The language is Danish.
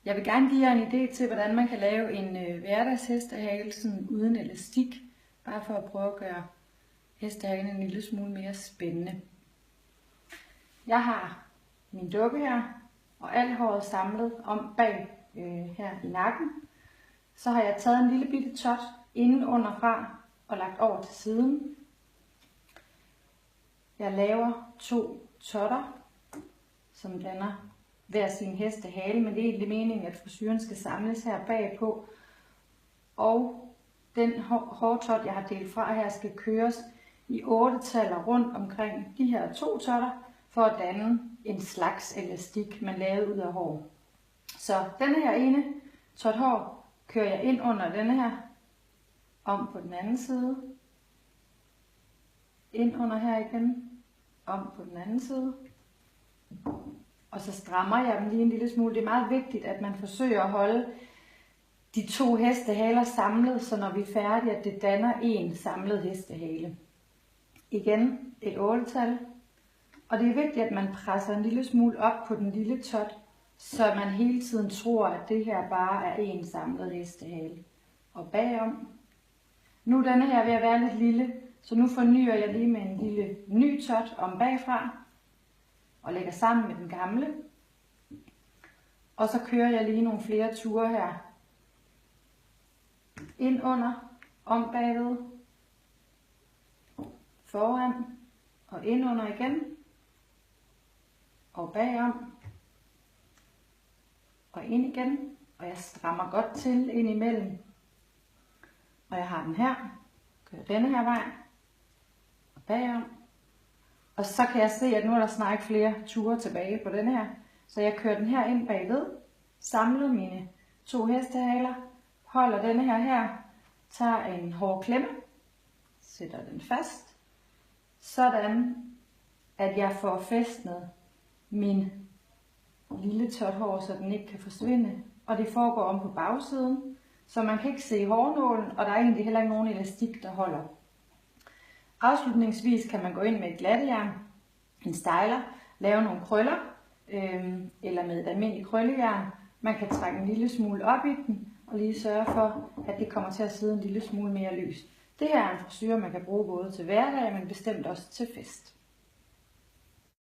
Jeg vil gerne give jer en idé til, hvordan man kan lave en hverdagshestehale uden elastik, bare for at prøve at gøre hestehalen en lille smule mere spændende. Jeg har min dukke her, og alt håret samlet om bag her i nakken. Så har jeg taget en lille bitte tot inden underfra og lagt over til siden. Jeg laver 2 totter, som danner hver sin hestehale, men det er egentlig meningen, at frisyren skal samles her bagpå. Og den hårtot, jeg har delt fra her, skal køres i 8 taller rundt omkring de her 2 totter, for at danne en slags elastik, man lavede ud af hår. Så denne her ene tot hår kører jeg ind under denne her, om på den anden side, ind under her igen, om på den anden side. Og så strammer jeg dem lige en lille smule. Det er meget vigtigt, at man forsøger at holde de 2 hestehaler samlet, så når vi er færdige, at det danner en samlet hestehale. Igen et 8-tal. Og det er vigtigt, at man presser en lille smule op på den lille tot, så man hele tiden tror, at det her bare er en samlet hestehale. Og bagom. Nu er denne her ved at være lidt lille, så nu fornyer jeg lige med en lille ny tot om bagfra. Og lægger sammen med den gamle. Og så kører jeg lige nogle flere ture her. Ind under, om bagved, foran og ind under igen. Og bagom. Og ind igen. Og jeg strammer godt til ind imellem. Og jeg har den her. Kører denne her vej. Og bagom. Og så kan jeg se, at nu er der snart ikke flere ture tilbage på denne her. Så jeg kører den her ind bagved. Samler mine 2 hestehaler. Holder denne her. Tager en hård klemme. Sætter den fast. Sådan, at jeg får fæstnet min lille tot hår, så den ikke kan forsvinde. Og det foregår om på bagsiden. Så man kan ikke se hårnålen, og der er egentlig heller ikke nogen elastik, der holder. Afslutningsvis kan man gå ind med et glattejern, en styler, lave nogle krøller, eller med et almindeligt krøllejern. Man kan trække en lille smule op i den, og lige sørge for, at det kommer til at sidde en lille smule mere løst. Det her er en frisyre, man kan bruge både til hverdag, men bestemt også til fest.